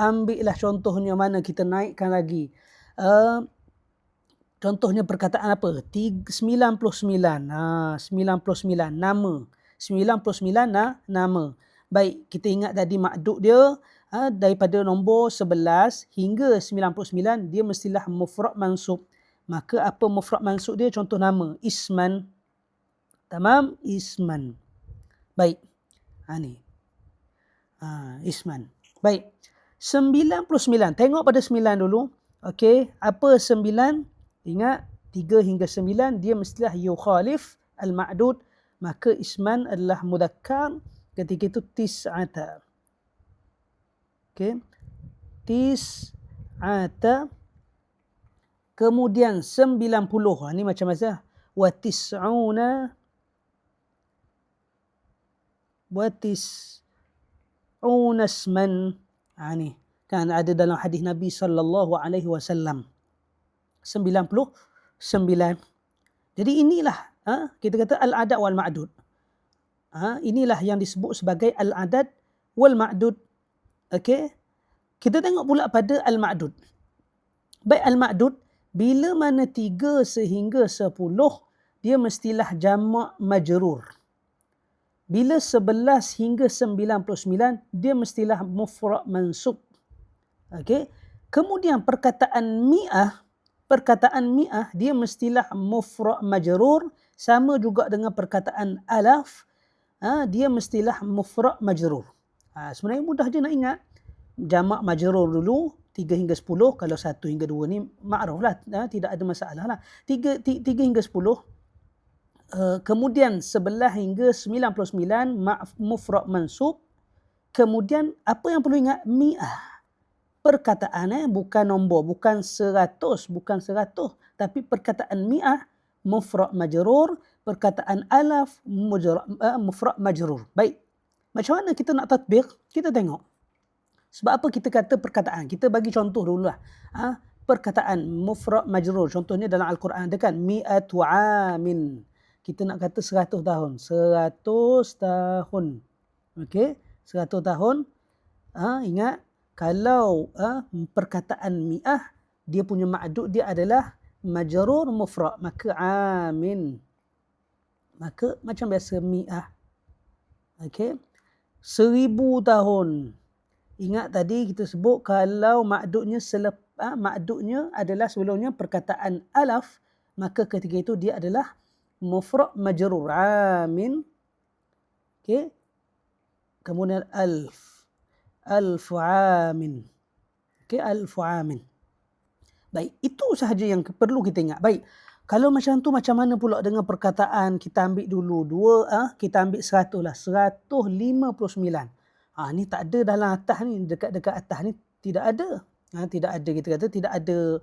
ambillah contohnya mana kita naikkan lagi. Contohnya perkataan apa? 99. 99 nama. 99 nama. Baik, kita ingat tadi makdud dia daripada nombor 11 hingga 99 dia mestilah mufrad mansub. Maka apa mufrad mansub dia? Contoh nama isman. Tamam, isman. Baik. Ni. Isman. Baik. 99. Tengok pada 9 dulu. Okey, apa 9? Ingat 3 hingga 9 dia mestilah yukhalif al-ma'dud. Maka isman adalah mudzakkar, ketika itu tis'ata. Okey. Tis'ata. Kemudian 90. Ni macam mana? Wa tis'una isman. Ni kan ada dalam hadis Nabi SAW. 99. Jadi inilah kita kata al-adad wal ma'dud. Inilah yang disebut sebagai al-adad wal ma'dud. Okey. Kita tengok pula pada al-ma'dud. Baik, al-ma'dud bila mana 3 sehingga 10 dia mestilah jamak majrur. Bila 11 hingga 99 dia mestilah mufrad mansub. Okey. Kemudian perkataan mi'ah dia mestilah mufrad majrur, sama juga dengan perkataan alaf, dia mestilah mufrad majrur. Sebenarnya mudah je nak ingat. Jamak majrur dulu 3 hingga 10, kalau 1 hingga 2 ni ma'ruf lah, tidak ada masalah lah. 3 hingga 10. Kemudian 11 hingga 99 mufrad mansub. Kemudian apa yang perlu ingat? Mi'ah. Perkataan bukan nombor, bukan 100, tapi perkataan mi'ah mufrad majrur, perkataan alaf mufrad majrur. Baik. Macam mana kita nak tatbiq? Kita tengok. Sebab apa kita kata perkataan? Kita bagi contoh dululah. Perkataan mufrad majrur, contohnya dalam Al-Quran ada kan mi'atu amin. Kita nak kata 100 tahun. 100 tahun. Okey, 100 tahun. Ingat, kalau perkataan mi'ah, dia punya ma'dud dia adalah majrur mufrad, maka amin. Maka macam biasa mi'ah. Okey. 1000 tahun. Ingat tadi kita sebut kalau ma'dudnya ma'dudnya adalah sebelumnya perkataan alaf, maka ketika itu dia adalah mufrad majrur amin. Okey. Kemudian alfu amin. Okey, alfu amin. Baik, itu sahaja yang perlu kita ingat. Baik. Kalau macam tu, macam mana pula dengan perkataan kita ambil dulu kita ambil 100 lah. 159. Ni tak ada dalam atas ni, dekat atas ni tidak ada. Tidak ada, kita kata tidak ada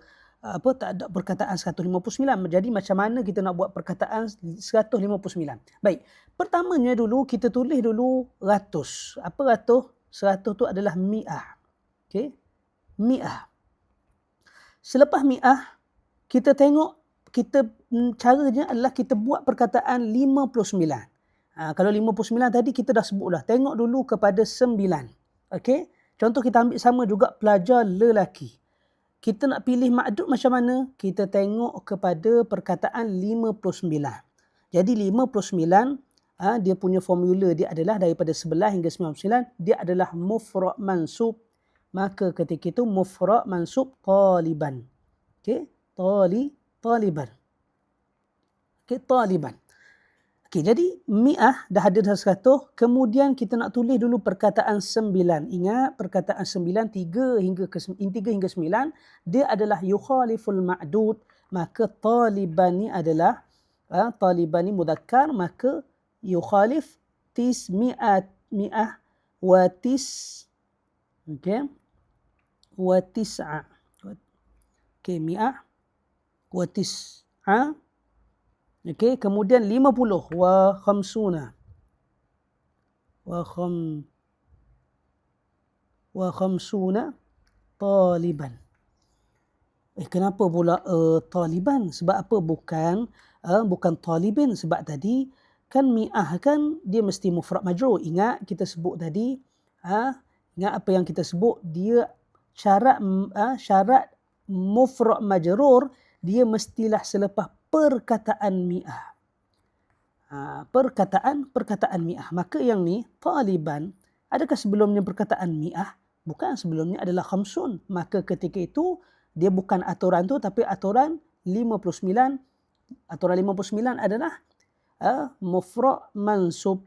tak ada perkataan 159. Jadi macam mana kita nak buat perkataan 159? Baik. Pertamanya dulu kita tulis dulu ratus. Apa ratus? 100 tu adalah mi'ah. Okey. Mi'ah. Selepas mi'ah kita tengok caranya adalah kita buat perkataan 59. Kalau 59 tadi kita dah sebut dah. Tengok dulu kepada 9. Okey. Contoh kita ambil sama juga pelajar lelaki. Kita nak pilih ma'dud macam mana? Kita tengok kepada perkataan 59. Jadi 59 dia punya formula dia adalah daripada 11 hingga 99 dia adalah mufrad mansub. Maka ketika itu mufrad mansub taliban. Okey, taliban. Okey, taliban. Okey, jadi mi'ah dah ada dah 100. Kemudian kita nak tulis dulu perkataan 9. Ingat perkataan 9 3 hingga 9 dia adalah yukhaliful ma'dud. Maka taliban ni adalah taliban ni mudzakkar, maka yukhalif mi'ah wa wa tis'a. Okey, mi'ah wa tis'a. Okey, kemudian 50 wa khamsuna. Wa khamsuna taliban. Kenapa pula taliban? Sebab apa? Bukan talibin, sebab tadi kan mi'ah kan dia mesti mufrad majrur. Ingat kita sebut tadi, ingat apa yang kita sebut, dia syarat mufrad majrur dia mestilah selepas perkataan mi'ah. Perkataan mi'ah. Maka yang ni taliban, adakah sebelumnya perkataan mi'ah? Bukan, sebelumnya adalah khamsun. Maka ketika itu dia bukan aturan tu tapi aturan 59. Aturan 59 adalah mufrad mansub.